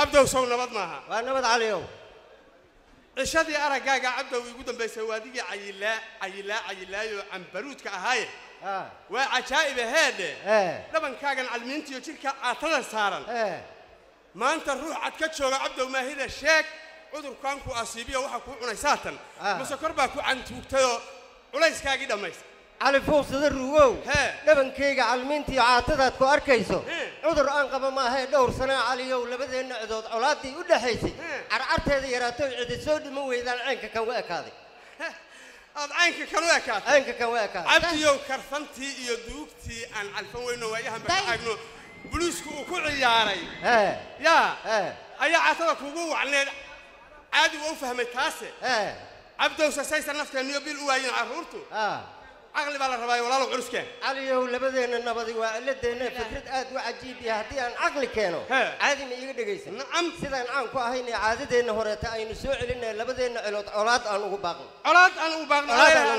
عبدو سو نبض معها ونبض عليهم عشادي أرجع عبدو يقولون بيسوادي عيلا عن برود كهاي وعجائب هذا لما كان علمنتي وشركة عطلة صارن ما أنت الروح عتكتشوا عبدو ما هذا الشيك عذر كانكو أصيبيه وحكوا عنيساتا مسكر باكو عن توكتيو وليس كاجي دميس على فوق صدر وو لبن كيجا علمنتي عاطدت كو أركيسو عذر أنقب ما هي دور سنة عليه ولا بدي نعدود أولادي ولا حيسي عرعت هذه يراتو عد سود مو إذا العنك كان وقع هذه عينك كان وقع عينك كان وقع عبدي وكرفنتي يدوكتي عن الفوين وياهم بحاجنو بلوسكو وكل عياري يا أي عاطدك وجو عن عادي وفهم تاسع عبده وسايس النفط كان يبيل وين عرورته عقلي بالله رباي ولا له عرس كان عليه ولا بدينا النبضي وعلدنا فكرة آد وعجيب يا هدي عن عقل كانوا عادي ما يقدر يجيسن نعم سيدا نعم كواهين عادة إنه هرتا أي نسوع لنا لبدينا أولاد أنا وباقن أولاد أنا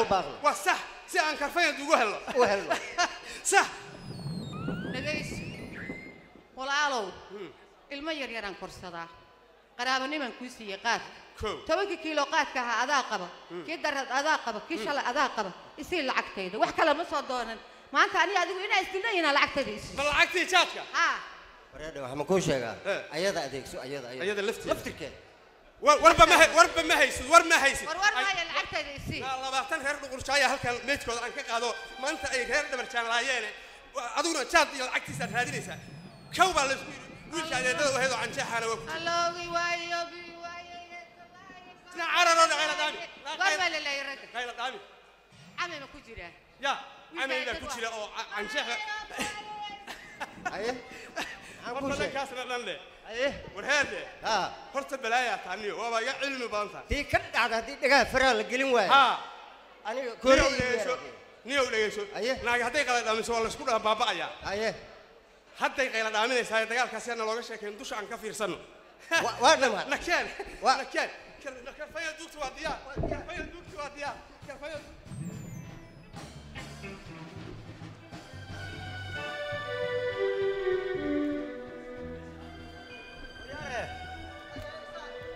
وباقن وصح سأن كرفين تقول هلا وهلا صح نجيس والعالو المير يران كرسدا قرابني من كوسي قات توك كيلو قات كها أذاقبه كيدر أذاقبه كيشل أذاقبه يصير العكتيد وحكلا مصدونا ما أنت أنا أدري إنا استنينا العكتيد بالعكتي شاتك وريده وهم كل شيء أيضا أديك سو أيضا لفتك ورب ما هيسد ورب ما هيسد ورب ما العكتيد يصير لا بعتن هير قرشايا هلكن ميتكود عن كقادو ما أنت أي هير دبرشان رايين أدونا شات العكتي سر هذه ليس كوبا وش هذا ده وهذا عن شحنة الله وياي عرض غير دامي قرب لا يرد غير دامي عمي ما كجرا يا عمي إذا كجرا أو عن شحنة أيه وصل كاسر لنا أيه ورهذا فرصة بلايا ثانية وما يعلم بانسا دي كنت على دي دقة فرال قليم واحد أنا نيو ليشو ناقة هذي قال دامي سوالف سكوت بابا يا أيه حتى يقال دامي سايد دقال كاسرنا لوجش كان دوش عن كفير سنو وانا ما نكال كرفايا دوكت واديا كرفايا دوكت واديا كرفايا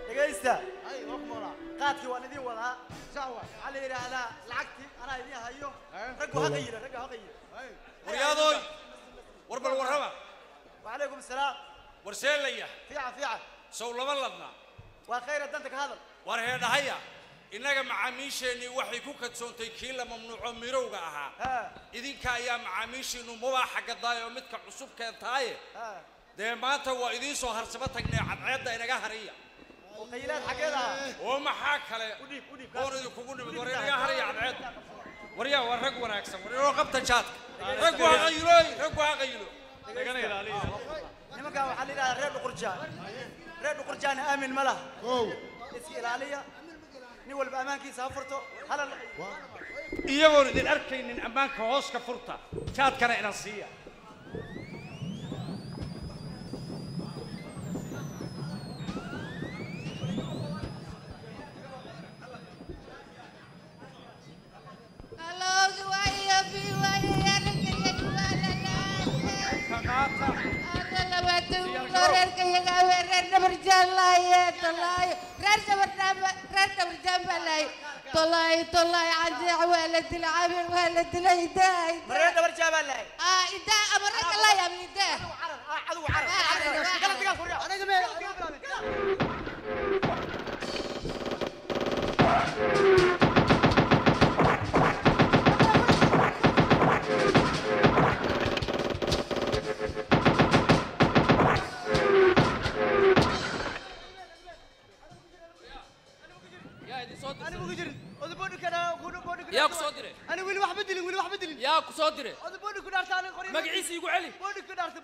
دقيستا اي وقمولا قادكي وانا دي ولا شعوه علي هذا لعقتي انا دي هيو رقوا هقيله ورياضوي وربل ورهبه وعليكم السلام ورسيل ليا فيعه سو لبلدنا وخير دنتك هذا ورهيدا هيا inaga macaamiisheeni waxay ku kadsoontay kiila mamnuuco mirowga ahaa idinka ayaa macaamiisheenu mubaaxa gadaayo midka cusub keentaaye dee maanta waa idiin soo harsaba tagnay cadceedda inaga hariya oo qaylaad xageeda oo maxaa kale qooradu kugu nimid war inaga hariya cadceedda waryaa war rag wanaagsan war inoo qabta jaadka rag waa qaylo dagana ilaaliya nimanka waxa la yiraahdaa reer dhuqurjaan aamin mala iska ilaaliya نقول بأمان كي سافرته هلا يقول إذا الأركين من أمان كهوس كفرته شاد كان إنسية الله ويا في ويا رجل كماتا أنا لما تقول رجل يا برجال لا يا طلعي رجل برجال طلعي عندي ولد العامل ولد الهداي مريت برجال لا إذا أمرك الله يا ابن ده عدو عرض أنا جميل يا كصدري أنا وين واحد بدلين يا كصدري هذا بودي كنا أرتانا قريب مقعيس يقول علي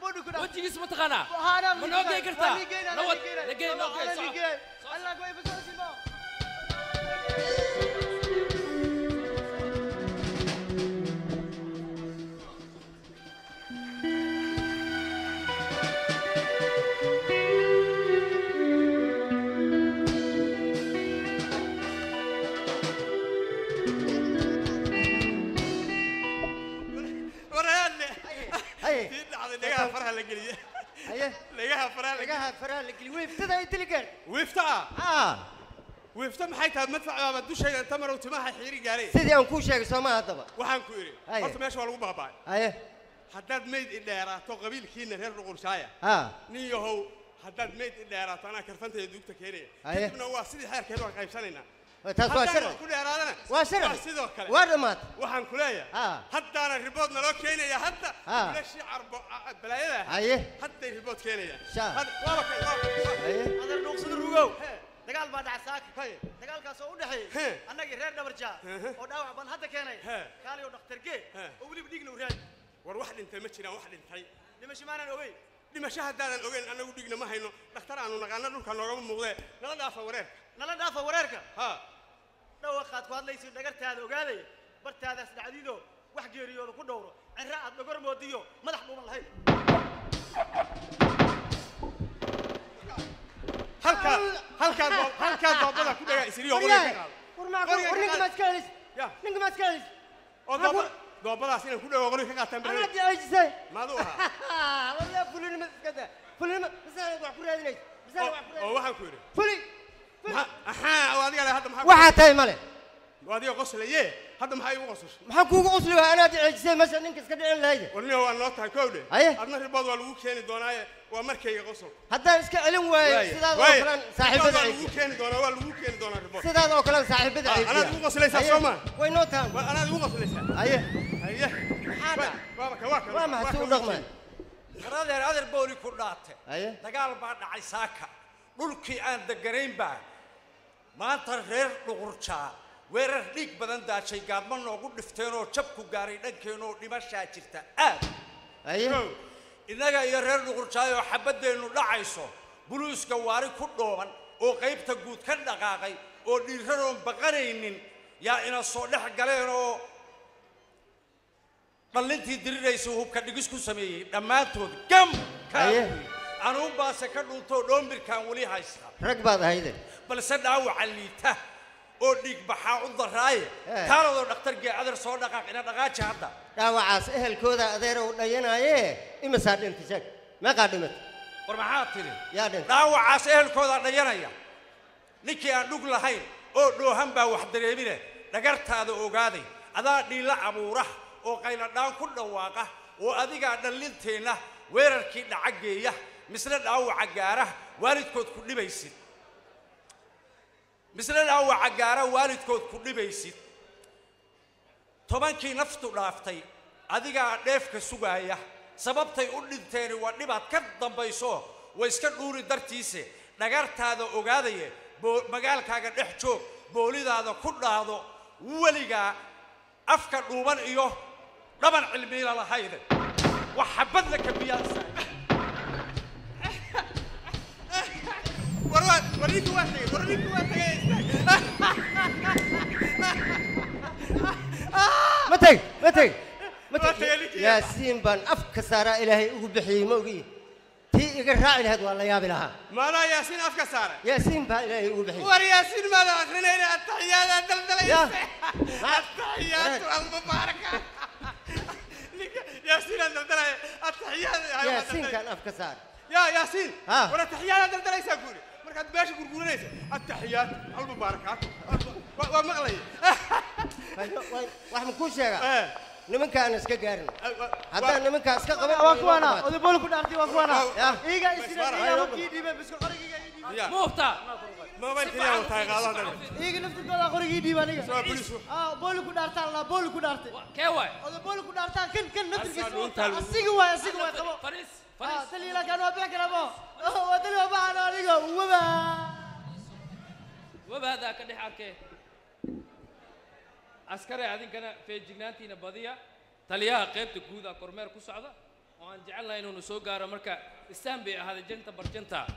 بودي كنا وجهي اسمه تغنى أنا من أوكي كرتا نود لقينا الله قوي بس ايه لقاها فرال لقاها فرال لقلي ويفتها يتلقى ويفتها ويفتح محيطها مدفع ما بدوش شيء تمر وتماح حيري قاري سيدي أنكو شيء سوما هذا waxaan ku yiri horta meesha waa lagu baabay haddaad meyd idheeraato qabiilkiina reer Dhuqulshaaya nin yahow haddaad meyd idheeraato ana karfantay duugta keenaya kadibna waa sidii xeerkeedu aan qaybsanayna taas waa shir ku dheeraadana waa shir sidoo kale waa dhamaad waxaan ku leeyahay haddaana ribood naloo keenaya hadda leeshii arbo balaayada hadda ribood keenaya waaba ka adar dhuuqsada rugow dagaal baa dhacay saaka dagaalkaas oo u dhaxeeyay annagii reer dhabarja oo dhaawac ban hadda keenay kaaliyo dhakhtarge oo waliba dhigna u raad war wax dhintay ma jiraan wax dhintay dhimasho maanan ogeyn dhimasho haddaadan ogeyn annagu dhigna ma hayno dhakhtar aanu naqaano dhulka noogama muuqdee nala dhaafa wareerka dhawaqaad ku hadlaysid dhagartaada ogaaday bartaadaas dhacdido wax geeriyooda ku dhowro cirra aad dhagor moodiyo madax dhuuban lahayd halka doobada ku dhaga isriyo qorayga ninka maskalis ninka maskalis oo doobadaas inaan ku dhago qorayga ka qaataan ana jaaysay maadu aha wala fulin maskada fulin masala wax ku raadinay masala wax ku raadinay oo waxaan ku yiri fuli aha oo adiga hadda maxaa waxa tahay male waadiga qoslaye hadda maxay ugu qosasho maxaa kuugu qosli waa ana jaaysay masha ninka iska dhicin lahayd warniyo waa noo tahay kowde adna ribood waa lagu keeni doonaa waa markayga qosol haddaan iska celin waayo sidaad oo kale saaxiibada waa lagu keeni doonaa ribood sidaad oo kale saaxiibada ay ana ugu qoslaysaa Soomaa way noo tahay ana ugu qoslaysaa aye maxaada waa ma suu dhaqmay qaradeer adeer booli ku dhaatay dagaal baa dhacay saaka dhulkii aan deganayn baa maanta reer Dhuqurjaa weerar dhiig badan daashay gaadma noogu dhifteen oo jab ku gaaray dhankeen oo dhimashaa jirta aad inaga iyo reer Dhuqurjaa oo xabadeenu dhacayso buluuska waari ku dhooban oo qaybta guud ka dhaqaaqay oo dhiiraroon baqanaynin yaa ina soo dhex galeen oo dhalintii diriraysa hubka dhigis ku sameeyay dhammaantood gam anuun baase ka dhuntoo dhoombirkaan weli haysta rag baad ahaydeen balse dhaawaca liita oo dhiig baxaa u daraaye kaaladoo dhakhtargee adeer soo dhaqaaq ina dhaqaaji hadda dhaawacaas ehelkooda adeer uu dhayanaaye imisaa dhintay sheeg meeqaa dhimatay war maxaa tiri yaa dhintay dhaawacaas ehelkooda dhayanaya ninkii aan dhug lahayn oo dhoohan baa wax dareemine dhagartaada ogaaday adaa dhiila abuura oo qayladhaan ku dhawaaqa oo adigaa dhallinteenna weerarkii dhacageeya misle dhaawaca gaara waalidkood ku dhibaysid misle dhaawaca gaara waalidkood ku dhibaysid tobankii naftu dhaaftay adigaa dheefka sugaaya sababtay u dhinteeni waa dhibaad ka dambayso way iska dhuuri dartiise dhagartaada ogaadaye magaalkaaga dhex joog boolidaada ku dhaado weligaa afka dhuuban iyo dhaban cilmiila lahayde wax xabadla ka biyaansa warniku waa tagay متى ياسين بان أفك سارة إلهي وبحي موجي تي يقرأ لهذا والله يا بلها ما لا ياسين أفك سارة ياسين بان إلهي وبحي ورياسين ما لا آخرنا إلى التحيات التحيات المباركة ياسين التحيات ياسين كان أفك سارة يا ياسين ولا تحيات الدليل يقولي مركز باش يقولون ليش التحيات المباركات ومغلي واحد من كل شيء نمك أنا سكجارن هذا نمك أسكجارن واقوانا وده بقول كنا أرتي واقوانا إيجا إسرائيل يا وكيدي بس كل يا مهتا ما بين كلام وتايغ هذا إيجا نفس الكلام أخرج يدي بانيجا بقول كنا أرتي الله بقول كنا أرتي كيوي وده بقول كنا أرتي كن نفس الكلام أسيقوا كمان فريس تلي لا كانوا أبيك لابو وتلي أبا أنا أريجا وبهذا كده حركة عسكري هذين كنا في جناتنا بديا تليها قيبت جودا كورمير كوسعدا وأن جعلنا إنه نسوق على مركا استنبئ هذا جنتا برجنتا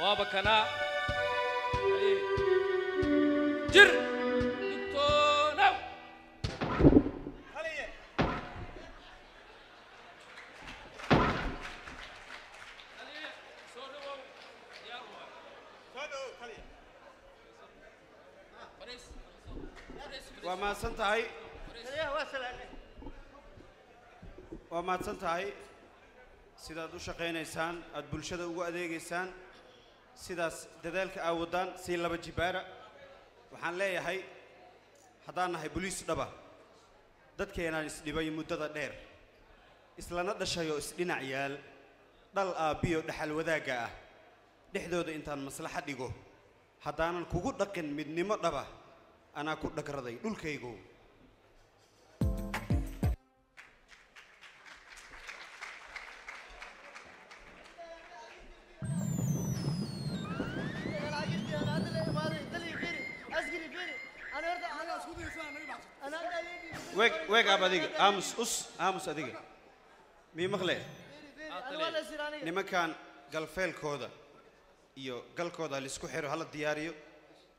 وابكنا جر دكتور وما سنتهي وما سنتهي sidaad u shaqaynaysaan aad bulshada ugu adeegaysaan sidaas dadaalka aa wadaan si laba jibaara waxaan leeyahay haddaan nahay boliis dhaba dadkeenaan isdhibay muddada dheer islana dhashayoo isdhinac yaal dhal aabbiyo dhaxal wadaagga ah dhexdooda intaan maslaxa dhigo haddaanan kugu dhaqin midnimo dhaba anaa ku dhagraday dhulkaygu weeg ab adiga aamus adiga mii maqle nimankan galfeelkooda iyo galkooda laisku xiro hala diyaariyo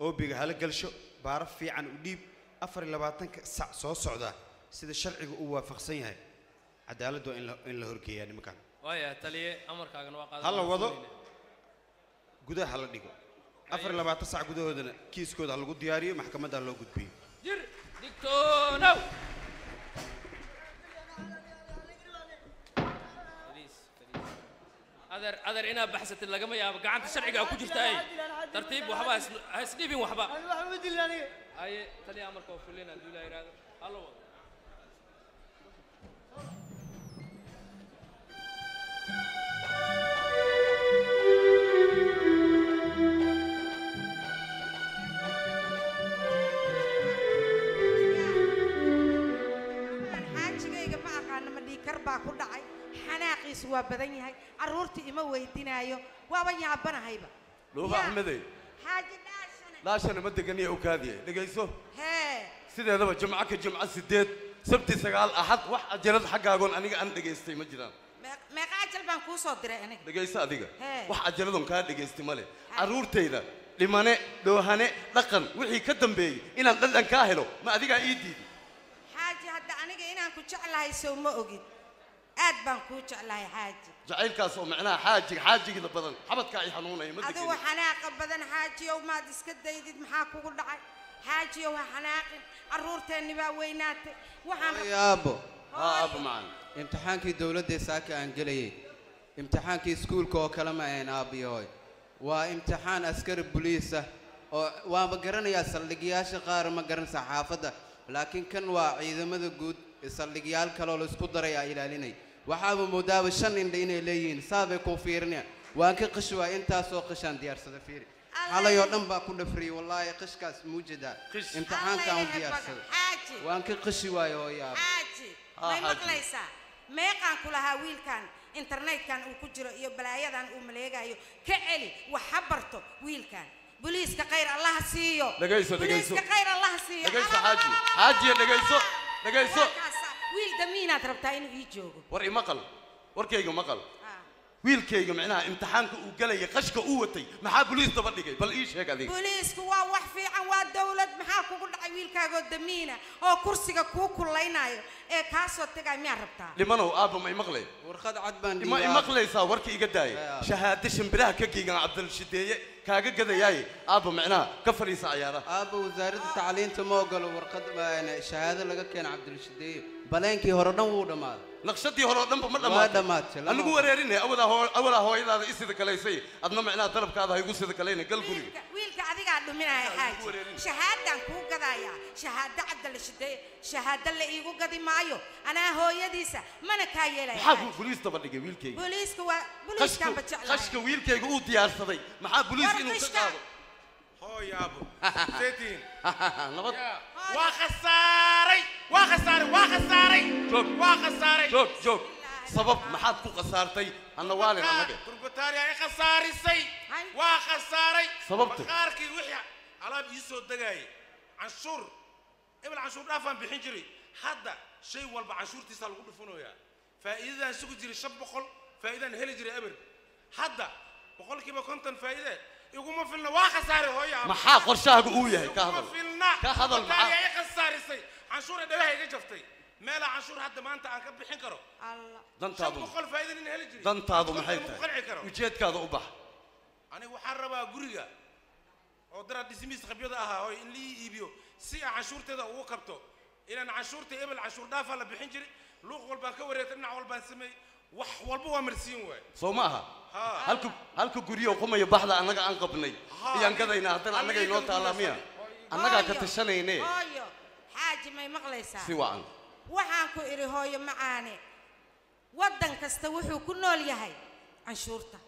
oobiga hala galsho baara fiican u dhiib 24 sac soo socda sida sharciga uu waafaqsan yahay cadaaladdu in la horgeeyaa nimankan waaya taliye amarkaagana waa qaadan hala wado gudaha hala dhigo 24 sac gudahoodana kiiskooda lagu diyaariyo maxkamadda loo gudbiyo jir digtoonow adar inaa baxsatid lagama yaabo gacanta sharciga ku jirta ay tartiib waxba ha isdhibin waxba aye taliya amarka oo fulina haduu ilaahay raado hallo wado baa ku dhacay xanaaqiisu waa badan yahay caruurtii ima weydiinaayo waaba yaabbanahayba luuqa axmedey xaaji dhaashana ma deganiya u kaadiye dhegayso hee sideedaba jumco ka jumco 8 sabti 9 axad wax ajalad xaggaagoon aniga aan dhegaystay ma jiraan meeqa ajal baan kuu soo diray aniga dhegayso adiga wax ajaladon kaa dhegaystay male caruurtayda dhimane dhoohane dhaqan wixii ka dambeeyey inaan dhadhan kaa helo ma adigaa ii diidi xaaji hadda aniga inaan ku jeclahay sow ma ogid aad baan kuu jeclahay xaaji jacaylkaas oo macnaha xaajigida badan xabadka ay xanuunay ma adigu xanaaqa badan xaajiyow maad iska daydid maxaa kugu dhacay xaajiyow ha xanaaqin carruurteenni baa weynaatay aabo aabo macaan imtixaankii dowladda saaka aan gelayay imtixaankii iskuulka oo kale ma ahayn aabiyoy waa imtixaan askari boliisa oo waaba garanayaa saldhigyaasha qaar ma garan saxaafadda laakiin kan waa ciidamada guud saldhigyaal kaloo la isku daray aa ilaalinay waxaaba moodaaba 5 indha inay leeyihiin saabay ku fiirinayaan waan ka qish waa intaasoo qishaan diyaarsada fiiri xalay oo dhan baa ku dhafriyay wallaahi qishkaas muujada imtixaanka aan diyaarsada waan ka qishi waayo hooyaaba xaaji may maqlaysaa meeqaan ku lahaa wiilkan internetkan uu ku jiro iyo balaayadan uu maleegayo ka celi waxa barto wiilkan boliiska khayr allah siiyo boliiska khayr allah siiyo dhagayso xaaji dhagayso wiil damiinaad rabtaa inuu ii joogo war imaqal warkayga maqal wiilkayga macnaha imtixaanka uu galay qashka uu watay maxaa boliis daba dhigay bal ii sheeg adiga boliisku waa wax fiican waa dawlad maxaa kugu dhacay wiilkaaga damiina oo kursiga kuu kulaynayo ee ka soo tagay miyaa rabtaa limanow aaba ma imaqlay warqad cad baan ma imaqlaysaa warkii iga daayay shahaado shimbiraha ka geegan Cabdul Shideeye kaaga gadayay aaba macnaha ka fariisa ciyaara aaba wasaaradda tacliinta ma ogolo warqad shahaado laga keenay Cabdul Shideeye baleenkii hore dhan wuu dhamaaday naqshadii hore dhanba ma dhamaatay anigu wareerinay awala hooyadaada isida kaleysay adna macnaha dalabkaada ay ugu sida kaleeyna gal guriga wiilka adiga dhuminaya xaaji shahaadan ku gadaya shahaada Cabdul Shideeye shahaada la iigu gadi maayo ana hooyadiisa mana ka yeelay maxaa boliis daba dhigay wiilkayga boliiska waa boliiska bajeclaa qashka wiilkayga uu diyaarsaday maxaa boliis inuu ka qaado hooyaabo seetiin nabad waa khasaaray joog sabab maxaad ku qasaartay anna waalin anaga turbataari ay khasaarisay waa khasaaray sababta qaarkii wixii alaab ii soo dagaayay canshuur canshuur dhaafaan bixin jiray hadda shay walba canshuurtiisa lagu dhufanayaa faa'iidadaan sugu jiray 500 faa'iidaan heli jiray eber hadda 150 faa'iide iguma filna waa khasaaray hooyo maxaa qorshahaagu uu yahay ka hadal maxaa ay khasaarisay canshuur dhawaha iga jaftay meela canshuur hadda maanta aan ka bixin karo Allah dantaadu 500 faa'iidaan in heli jiray dantaadu maxay tahay ujeedkaada u bax aniga waxaan rabaa guriga oo dara dhismiis qabyada ahaa oo in lii iibiyo si canshuurteeda ugu qabto inaan canshuurta ebel canshuur dhaafa la bixin jiray luuq walbaan ka wareegtay dhinac walbaan sameey wax walba waa marsiin waay soo ma aha halka guriyo qumaya baxda annaga aan qabnay iyaan gadayna haddana annaga inoo taalaamiya annaga ka tashanayne hooyo xaaji may maqlaysaa si wacan waxaan ku iri hooyo macaane waddan kasta wuxuu ku nool yahay canshuurta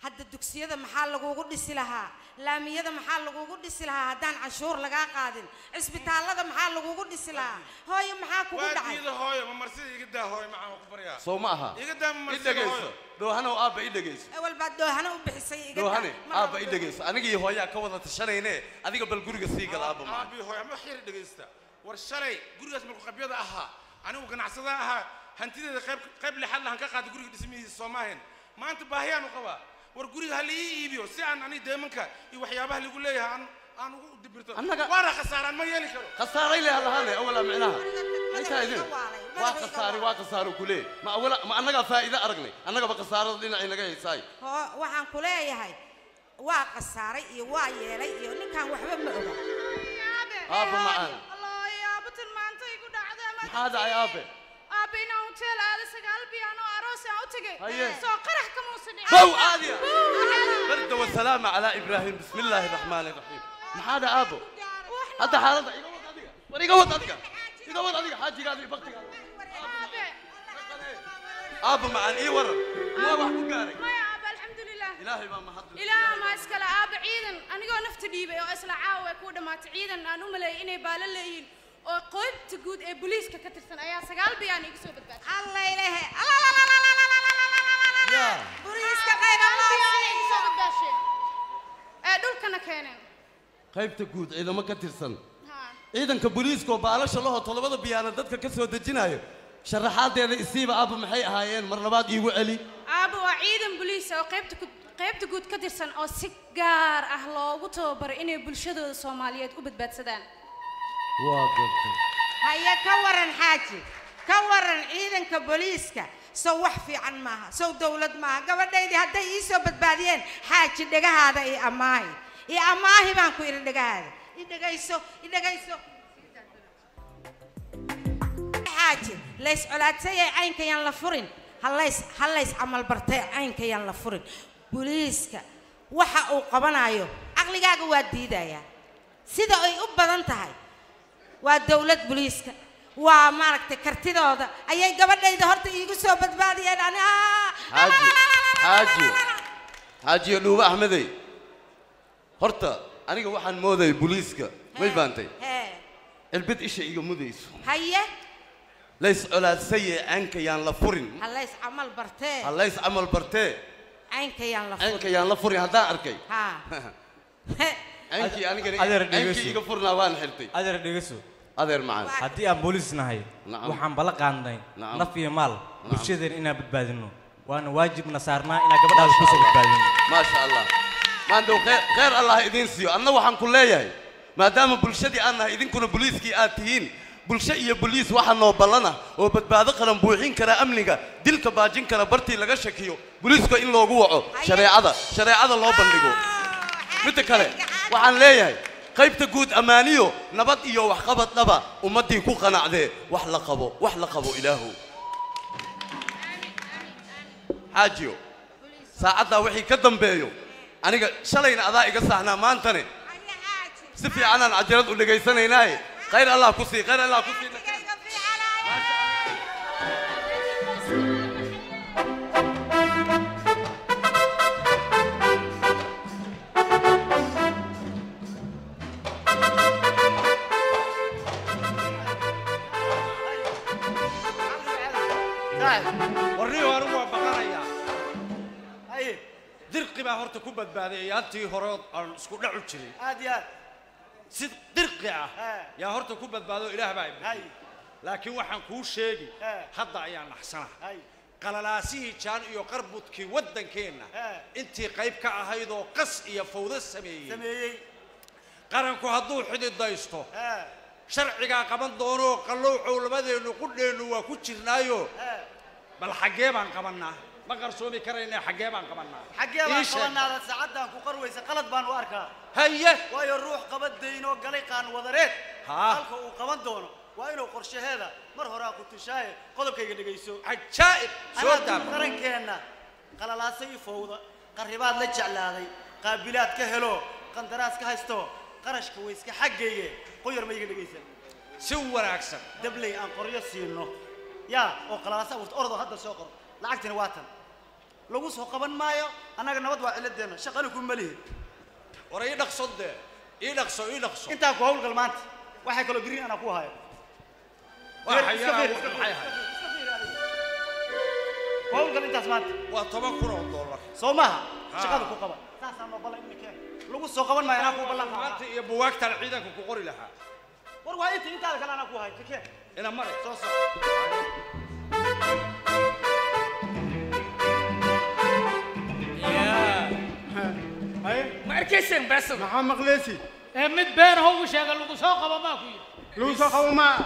hadda dugsiyada maxaa lagugu dhisi lahaa laamiyada maxaa lagugu dhisi lahaa haddaan canshuur lagaa qaadin cisbitaallada maxaa lagugu dhisi lahaa hooyo maxaa kugu dhacay waadiida hooyo ma marsida iga daa hooyo macaan ku baryaa soo ma aha iga daa ma marsida hooyo doohana aabba i dhageyso awal baad doohana u bixisay iga doohane aabba i dhageyso aniga iyo hooyaa ka wada tashanayne adiga bal guriga sii gala aabba ma aabbi hooyo ma xiri dhageysta war shalay gurigaas markuu qabyada ahaa anigu ganacsada ahaa hantideeda qayb lixaad lahan ka qaada guriga dhismihiisa soo maahayn maanta baahiyaan u qabaa war guriga ha la ii iibiyo si aan ani deemanka iyo waxyaabaha lagu leeyahay aan ugu dibirto waana khasaaraan ma yeeli karo khasaaray leh allahane awala micnaha inta idin waa khasaaro kule ma annaga faa'iido aragnay annagaba khasaarada dhinacay naga haysaay waxaan ku leeyahay waa khasaaray iyo waa yeelay iyo ninkan waxba ma oga aabba macaan الله يا بطل ما أنت يقول عذاب maxaa dhacay aabe أبينا وتيل هذا سجال بيانو عروس أوتجي هيا. سو قرح كم وصلي بو عادية برد والسلام على إبراهيم بسم الله الرحمن الرحيم maxaa dhacay aabo hadda xaaladda iga wad adiga xaaji gaadi bakti aabo macaan ii waran ma wax ku gaaray ما يا أبا الحمد لله ilaahay baa mahad إلى ما إسكال أبا عيدا أنا جو نفت ديبه أو إسلا عاوة كودا ما تعيدا أنا ملاي إني بالليين أو قيد تجود بوليس ككترسن أيا سجال بياني يسوي بدبات الله إلهي الله لا لا لا لا لا لا لا لا لا بوليس كغير الله يسوي بدباشة دول كنا كينين qaybta guud ciidamo ka tirsan ciidanka booliiska oo baalasha laho tolobada biyaana dadka ka soo dejinayo sharaxaadeeda isiiba aaba maxay ahaayeen mar labaad iigu celi أبا وعيدا بوليس أو قيبت جود كترسن أو سجار أهلا وطبر إني بلشدة الصوماليات وبدبات سدان هيا كورن حاجي كورن إذن كبوليسكا سو وحفي عن معها سو دولة معها قبل دايدي هدا يسو بدبادين حاجي دقا هذا إيه أماهي إيه أماهي بانكو إيه دقا هذا إيه دقا يسو حاجي ليس علاد سيء عينك ينلا فرين هلايس عمل برتاء عينك ينلا فرين بوليسكا waxa uu qabanayo aqligaaga waa diidaya sida ay u badan tahay waa dawlad booliiska waa maaragtay kartidooda ayay gabadhayda horta iigu soo badbaadiyeen ani حاجي لوبا أحمدي horta aniga waxaan mooday booliiska way baantay البيت إيش يجوا مديس هيا ليس على سيء عنك يان لفورين هلايس عمل برتاء هلايس عمل برتاء عينك يان لفورين عنك يان لفورين هذا أركي ها عنك عنك يقفرنا وان حلتي أدر ديجسو أدر معنا هدي أم بوليس نهاي وحن بلق عندنا نفي مال بشدة إنا بتبادلنا وأنا واجب نصارنا إنا قبل هذا الشيء بتبادلنا ما شاء الله ما عنده خير الله يدين سيو أنا وحن كلية ما دام بلشدي أنا إذن كنا بوليسكي آتيين بلشة بوليس واحد نوبلنا وبتبادل قرن بوحين كرا أمنيكا ديلك باجين كرا برتي لقى شكيو بوليسكو إن لو جوعوا شريعة الله بندقو متكلم وحن ليه قيب تجود أمانيو نبض إيو وحقبت نبا ومدي كو قناع ذي وحلقبو إلهو حاجيو ساعدنا وحي كدم بيو أنا شلين أضاء قصحنا ما أنتني سفي عنا عجرت اللي جايسنا هناي غير الله كسي warniyo anigu waa baqanayaa haye dirqi baa horta ku badbaadiyay antii hore aan isku dhacu jiray aad iyo aad si dirqi ah yaa horta ku badbaado ilaah baa ibay laakiin waxaan kuu sheegi hadda ayaan naxsanahay qalalaasihii jaan iyo qarbudkii waddankeenna intii qayb ka ahayd oo qas iyo fawdo sameeyey qaranku hadduu xididaysto sharcigaa qaban doono qallowcow labadeennu qudheennu waa ku jirnaayo bal xaggee baan qabannaa ma qarsoomi karaynaa xaggee baan qabannaa xaggee baan qabannaa saacaddan ku qarwaysa qalad baan u arkaa haye waayo ruux qabad daynoo galay qaan wadareed halka uu qaban doono waa inuu qorshaheeda mar hore ku tushaaye qodobkayga dhageyso cajaa'ib soo daab qarankeena qalalaasay fowda qaribaad la jeclaaday qaabilaad ka helo qandaraas ka haysto qarashka way iska xageeye qoyar ma iga dhageysan si wanaagsan dablay aan qoryo siino yaa oo qalalaasa ordo hadda soo qor lacagtina waa tan lagu soo qaban maayo annaga nabad waa ciladeena shaqana ku malihi war ii dhaqso dee ii dhaqso intaa ku hawlgal maanta waxay kaloo biri ana ku hayo hawlgal intaas maanta waa $10,000 soo maaha shaqada ku qaba saasaan noo ballan in keen lagu soo qaban maayo anaa ku ballan maanta iyo buwaagtan ciidanka ku qori lahaa war waa intaada kale anaa ku hayo keen ina mare soo soo ما أركيسين بس محمد مقليسي مد بين هو شغل وسوق ما كوي لو سوق ما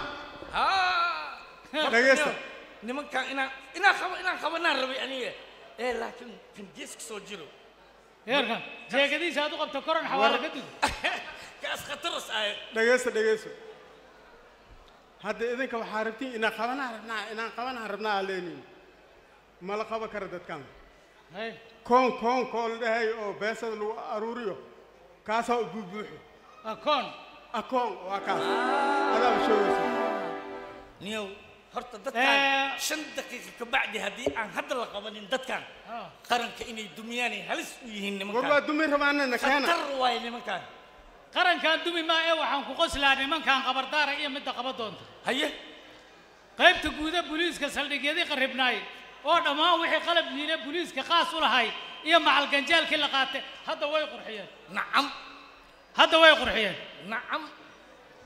دقيقة نمن كان إنا خبرنا ربي أنيه لكن كان جيسك سوجرو يركن زي كذي سادو قبل تكرر حوالي كده كاس خطرس دقيقة هذا إذا كان حاربتي إنا خبرنا ربنا علينا ما لقى بكرة كان كون كل ده هي أو بس لو أروريو كاسة بوبوح أكون وكاس هذا بشوي نيو هرت دتكان 5 دقيقة كبعد هدي عن هذا القوانين دتكان قرن كإني دمياني هلس ويهن مكان والله دمي رمانا نكانا خطر واي مكان قرن كان دمي ما إيه وحن كقصلاني من كان خبردار إيه مدة قبضون هيه قيب تجوده بوليس كسلني كذي قربناي أو ما وحي قلب لينا بوليس كقاس ولا هاي إيه مع الجنجال كل قاته هذا وين قرحيان نعم هذا وين قرحيان نعم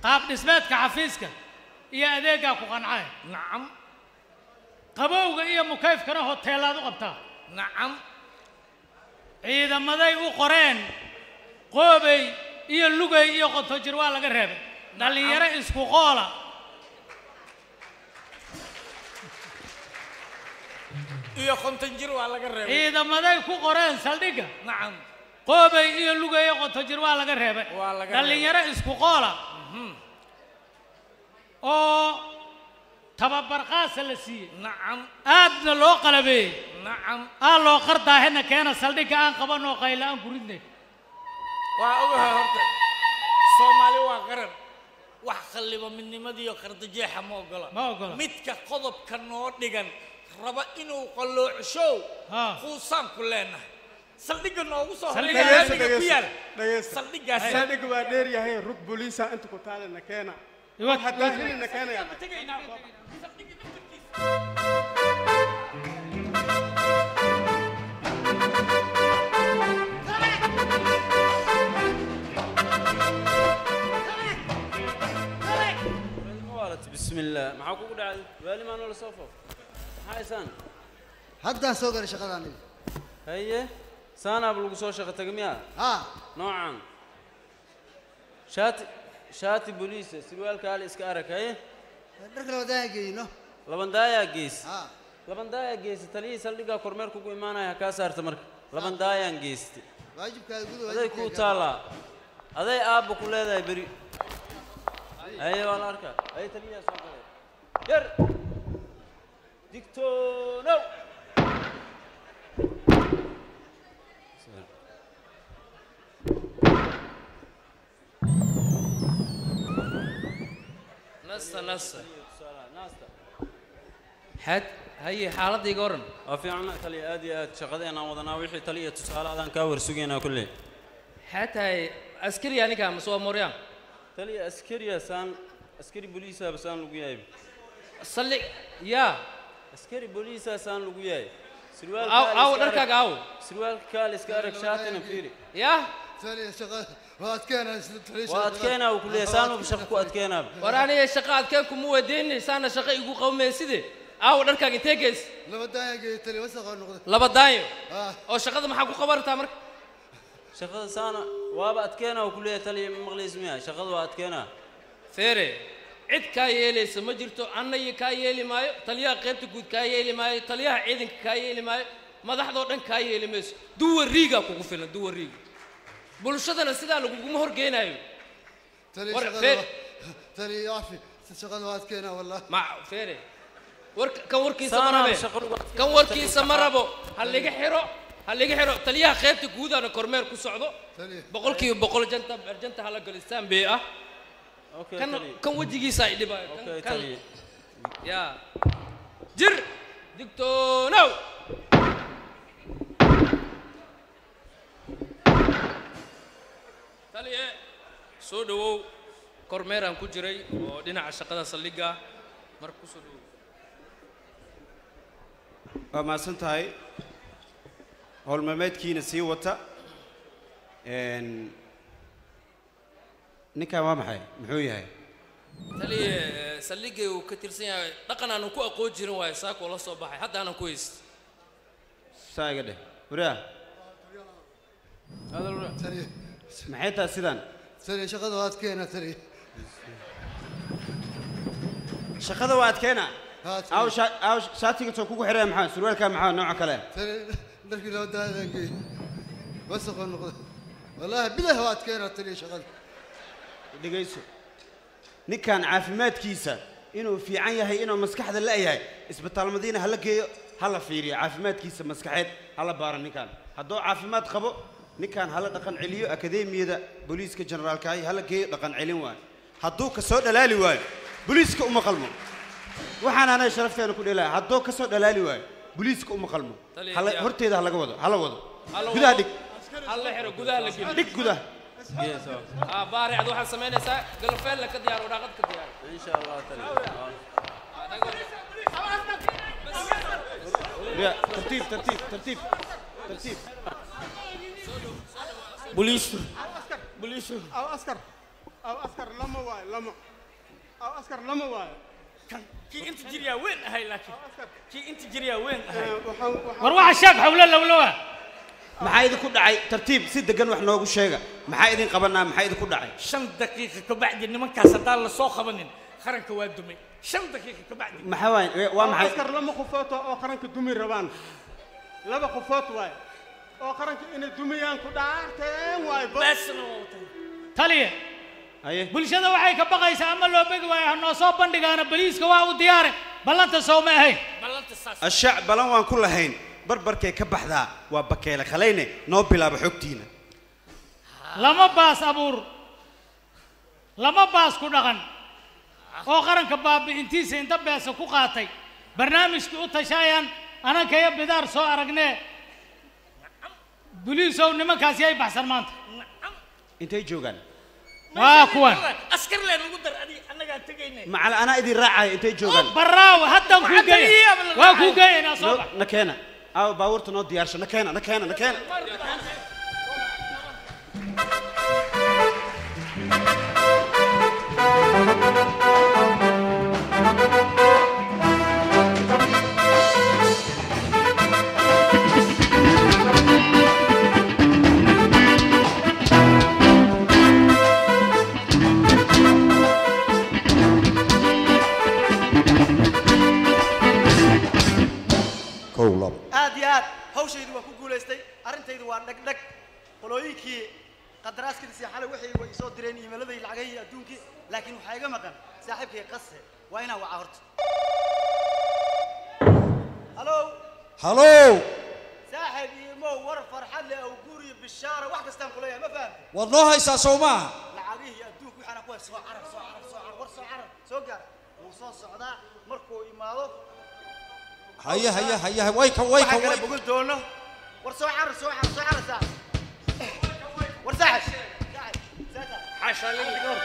قاب نسبات كحفيزك إيه أديك أكو قنعة نعم قبوق إيه مكيف كنا هوتيلات وقبتها نعم إذا ما ذي وقرين قوبي إيه اللغة إيه قد تجروا على قريب دالي يرى إسكو قالا إيه خنتنجروا على قريب إذا ما ذي قرين سالديكا نعم قوبي إيه اللغة إيه قد تجروا على قريب دالي يرى إسكو قالا أو تببر قاس لسي نعم أدنى لو قلبي نعم لو قرطة هنا كان سلدك أن قبنا قيلا أن كردني وأوها هرت سومالي وقرر وحخلي مني مدي قرط جيحة ما قلا متك قضب كنور ديجان ربا إنه قلوا عشو خوصام كلنا سلدك نوغو سو سلدك بعدين يا هي رك بوليسا أنت كتالة نكنا حتى هنا نكنا يا بسم الله معاك وقول على بالي ما نقول صوفه هاي سان هدا سوقر شغلاني هي سانا بلوك سو شغل تجميع نوعا شاتي بوليس سروال كالي اسكارك هي درك لو دايقينو لبندايا جيس لبندايا جيس تلي سلقا كورمير كوكو إيمانا يا كاسر تمرك لبندايا جيس واجب كايقولوا هذا يكون تالا هذا أب كل هذا يبري أيه والله أركا أيه تلي يا سوكر ير دكتور نص حد هي حالتي قرن في عنا تلي آدي شغلنا وضنا وحي تلي تسأل هذا كاور سجينا كله حتى هي عسكري يعني كم سوى مريم تلي عسكري سان عسكري بوليسا بسان لقياي صلي يا عسكري بوليسا سان لقياي سروال أو دركك أو سروال كالس كارك شاتنا فيري يا تلي شغل وأتكينا وكل سانو بشقكو أتكينا وراني شقات كانكم مودين سانا شقة يقول قوم سيدي أو دركك إنتاجس لبداية تلي وسخ النقطة لبداية أو شقة ما حكوا خبر تامرك شقة سانا وابا أتكينا وكل تلي مغليز مياه شقة وأتكينا فيري عد كايلي سمجرتو أنا كايلي مايو تليها قيبت جود كايلي مايو تليها عيدن كايلي مايو ما ضحضو دن كايلي مس دو الريقة كوكو فينا دو الريقة بولشتنا سيدا لو كوكو مهر جينايو تلي يعرفي شغل واد كينا والله مع فيري كان وركي سمربه كان وركي سمربه هل لقى حرو تليها خيبت جود أنا كرمير كسعده بقول كي بقول جنتا هلا قلستان بيئة كان وجهي سايد بقى كان يا جر دكتور نو تليه سودو كرمير أنكو جري ودينا عشقة صليقة مركو سودو ما سنتهاي هول مماتكينا سي وتا ان نكا ما محي محو yahay tali saligay uu ka tirsan yahay dhaqan aan ku aqoon jirin way saako la soo baxay hadda aan ku hayst saaga dheh wariya تري maxay taa sidaan تري شغل واد كينا تري shaqada waa adkeena aw shaatiga soo kugu xiray maxaa surwaalka maxaa nooca kale تري درك لو دادنكي بس قنقد والله بده واد كينا تري شغل dhigayso ninkan caafimaadkiisa inuu fiican yahay inuu maskaxda la yahay isbitaal madiina hala geeyo hala fiiriyo caafimaadkiisa maskaxeed hala baaro ninkan hadduu caafimaad qabo ninkan hala dhaqan celiyo akademiyada booliiska generaalka ay hala geeyo dhaqan celin waayo hadduu ka soo dhalaali waayo booliiska uma qalmo waxaan anay sharafteena ku dheelaa hadduu ka soo dhalaali waayo booliiska uma qalmo horteeda hala wado gudaha dhig hala xiro gudaha la geliyo dhig gudaha بارع عدو حال سمينا سا قلفين لك ديار وداقت كديار إن شاء الله تعالى ترتيب بوليس أو أسكر لما واي كي أنت جريا وين هاي لكن كي أنت جريا وين هاي وروح الشاب حول لولوه maxaa idin ku dhacay tartiib si degan wax noogu sheega maxaa idin qabanaa maxaa idin ku dhacay 5 daqiiqo ka bacdi nimankaas hadaan la soo qabanin qaranka waa dumay 5 daqiiqo ka bacdi maxaa waa maxay askar lama qofooto oo qaranka dumi rabaan laba qofoot waay oo qaranka inay dumiyaan ku dhaarteen waay basna taliye bulshada waxay ka baqaysaa ama loo begi waayo hanoo soo bandhigaana baliiska waa u diyaare ballanta soo ma ahayn ballanta saas ashaac balan waan ku lahayn barbarkay ka baxdaa waa bakeele khalayne noo bilaabo xogtiina lama baas abuur lama baas ku dhaqan oo qaranka baabi'intiisa inta beesa ku qaatay barnaamijkii u tashaayaan ananka iyo bidaar soo aragnee buliisow nimankaasi ay baxsan maanta intay joogaan waa kuwan askar leen ugu dar adi annaga tagaynay macal anaa idin raacay intay joogaan baraaw haddan ku geey waa ku geeyna soo bax nakeena أو باورت نود ديارش نكينا كولاب aad hawshaydu waa ku guuleystay arintaydu waa dhagdhag qolooyinkii qadaraaskiisa xalay waxay way soo direen iimayladii lacagay adduunkii laakiin waxa iga maqan saaxiibkay qase waa inaan waca horta halo saaxiib iimo war farxad leh oo guuri bishaara wax kastaan kuleeyahay ma fahamtay war noo haysaa Soomaa lacagii adduunku waxana ku soo carar war soo carar soo gaar uu soo socdaa markuu imaado هيا way بقول دونه ورسوا عرس ورساحش حاشا لله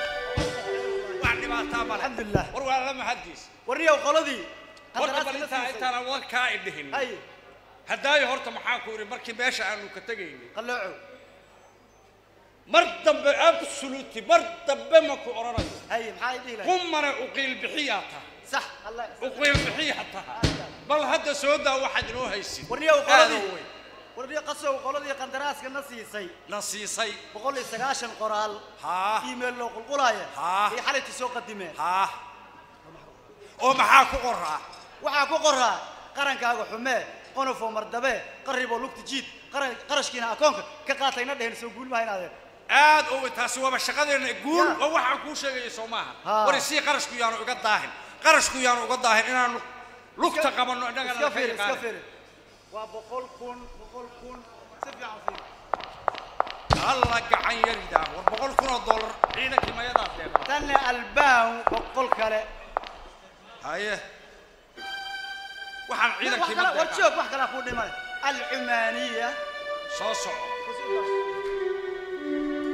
وعدي ما تام الحمد لله والله ما حديث وريا وقلدي horta inta ana warka idhihin hay haday horta maxaa ku yiri markii meesha aanu ka tagaynay qalooco mar dambe absolutely mar dambe ma ku oranayo hay maxaa idhiilay kumana uqil bixiyata صح الله uqil bixiyata bal hadda sooda waxad inoo haysi وريا وقلدي وريا قصو وقلدي قندراسك نصيصي بقول لي 9 qoraal ايميل لو قلقلايه في حاله سoo qadimeen oo maxaa ku qoraa waxa ku qoraa qarankaaga xumee qonofo mardabe qaribo lugta jiid qarashkiina akoonka ka qaatayna dhehel soo guul ma haynaadeen aad oo taasi waa shaqadeena guul oo waxaan ku sheegay Soomaha war si qarashku yaanu uga daahin inaan lugta qabano inaga iska fiir waa 100 kun si fiican fiir الله قاعد يريده وبقول كنا $100 عينك ما يضاف تاني الباو بقول كله هاي وحن عينك ما وتشوف واحد كلا أخوه دماغ العمانية صوصو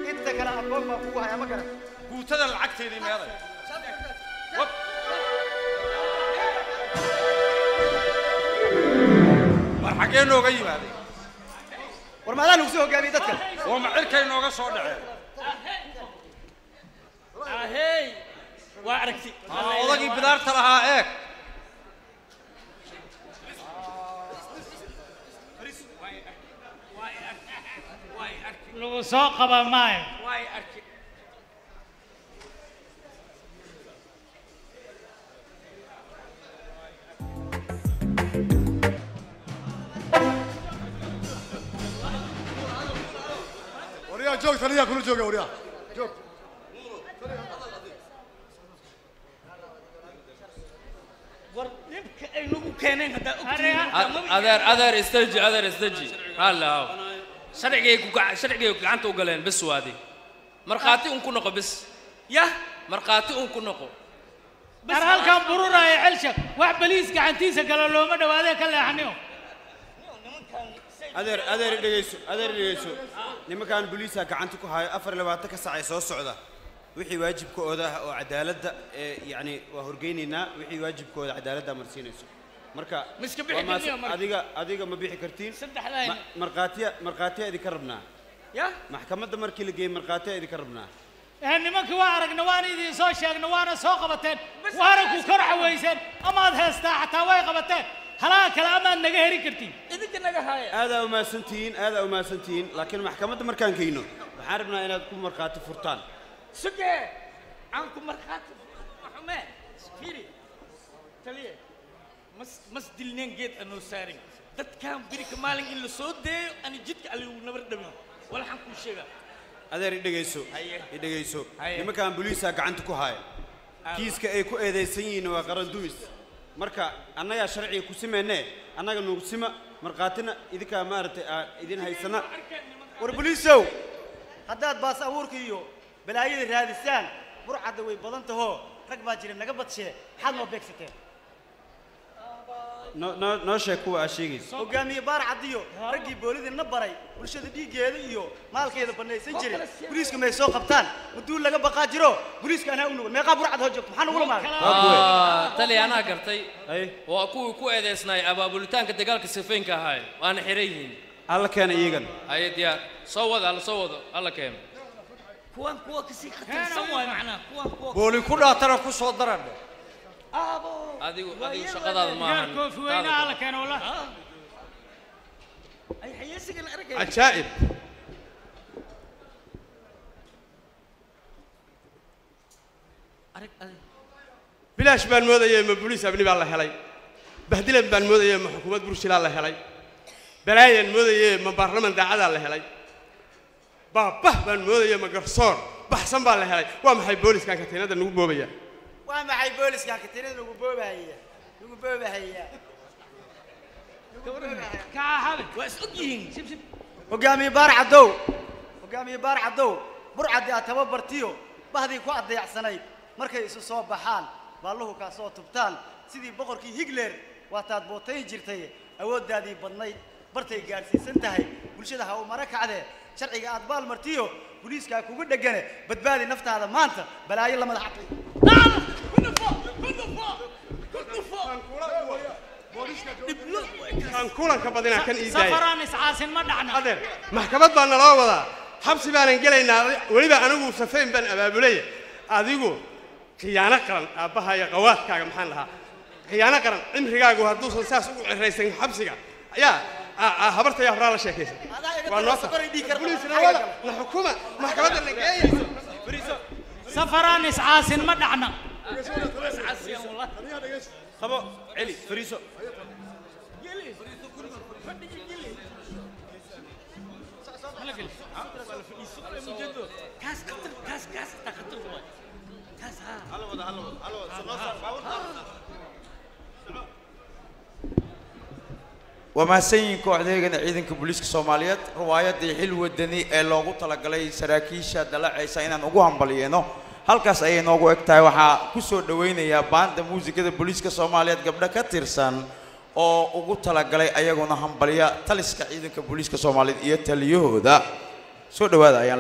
أنت كلا أقول ما أخوها يا مكان قلت هذا العكس دي ما يضاف مرحقين لو غيب هذه ورمضان وسوق قابي دتك ومعركة إنه قصور دعاء هاي وعركتي وضعي بدار تراها إيه لو سوق بماي جوك ثانية كله جوك يا وريا جوك أذر استجي هلا شرعي عنده وقالين بس وادي مرقاتي أنكو نقو بس يا مرقاتي أنكو نقو بس هل كان برورة يا علشة واحد بليس كعنتيسة قالوا له ما دوا هذا كله حنيو أدر رئيسو لما كان بوليسها كعنتكو هاي أفر لبعتك ساعة سو السعودة وحي واجبكو أودا وعدالة يعني وهرجينينا وحي واجبكو عدالة مرسينيسو مركا أديقا ما بيحي كرتين مرقاتيا إذا كربنا يا محكمة مركي لقي مرقاتيا إذا كربنا يعني ما كوارق نواني ذي سوشيال نوانا سوق بتين وارق وكرع ويسن أما هذا حتى واقع بتين هلا كلام النجاري كرتين إذا كنا هاي هذا وما سنتين لكن محكمة مركان كينو بحاربنا إن تكون مرقاتي فرطان سجى عنكم مرقاتي محمد فيري تليه مس دلنين جيت أنو سارين تتكلم بريك مالين إلا صوت ده أنا جيت على ونبرد منه ولا حنكون شيء هذا يدقيسو لما كان بوليسها قعنتكو هاي كيسك أي كو إذا سنين وقرن دويس marka annaga sharciga ku sameeyay annaga nagu sima marqaatina idinka maartay idin haysana war buliisow haddaad baas abuurka iyo balaayada raadisaan burcada way badan taho rag baa jira naga badshe maxaad noo beegsateen noo sheeg kuwa aa sheegaysa hogaamiye baar cadiyo raggii boolidina baray bulshada dhiigeeda iyo maalkeeda banaysan jiray boliiska may soo qabtaan waduul laga baqaa jiro boliiska anaa u nugul meeqa burcad hoo joogto maxaan ugu maagay tali anaa gartay waa kuwii ku eedeysnay abaabulitaanka dagaalka sifeynka ahaay waana xirayhiin alla keena iyagan haye diyaar soo wado alla keena kuwa kasii khatarsan waay macnaa booli ku dhaatana ku soo daran adigu shaqadaada ma ahan كوفي وين على كان والله ay xayeysigan aragay عجائب بلاش بان مودايه ما بوليس ابني با لا هلay بهدلن بان مودايه ما حكومad burshila la helay balaayan mudayee ma baarlaman daacada la helay baabah baan mudayee ma garsoor baxsan baa la helay waa maxay booliska ka teenada nagu boobaya waa maxay booliska ka teenada nagu boobaya ka habad waa is ogyihiin sib hogaamiye baar cadow burcadi aad tababartiyo bahdii ku adeecsanayd markay isu soo baxaan baalluhu ka soo tubtaan sidii boqorkii Hitler waataad bootay jirtay awooddaadii badnayd bartay gaarsiisan tahay bulshada ha u mara kacde sharciga aad baal martiyo booliiska kugu dhagane badbaadi naftaada maanta balaayo la madaxay kan kulanka badina kan iiday safaraan iscaasin ma dhacna adeer maxkamad baan naloo wadaa xabsi baan gelaynaa waliba anigu safeen baan abaabulay adigu khiyaano qaran aabaha iyo qawaadkaaga maxaan lahaa khiyaano qaran cimrigaagu hadduu saas ugu ciraysan xabsiga ayaa habarta yaa horaa la sheekaysan waa noo la xukuma maxkamadda la geeyayso safaraan iscaasin ma dhacna خبو علي فريسو قفل كاس قطر كاس تقطر هو كاس ها هلا وضع سنوصل باور وماسين كوحديغنا ciidanka booliska Soomaaliyeed riwaayadii xil wadani ee loogu talagalay saraakiisha dalacaysa inaan ugu hambalyeeno halkaas ay noogu egtahay waxa ku soo dhaweynaya baanda muusikada booliska Soomaaliyeed gabdha ka tirsan oo ugu talagalay ayaguna hambalya taliska ciidanka booliska Soomaaliyeed iyo taliyahooda soo dhawaada ayaan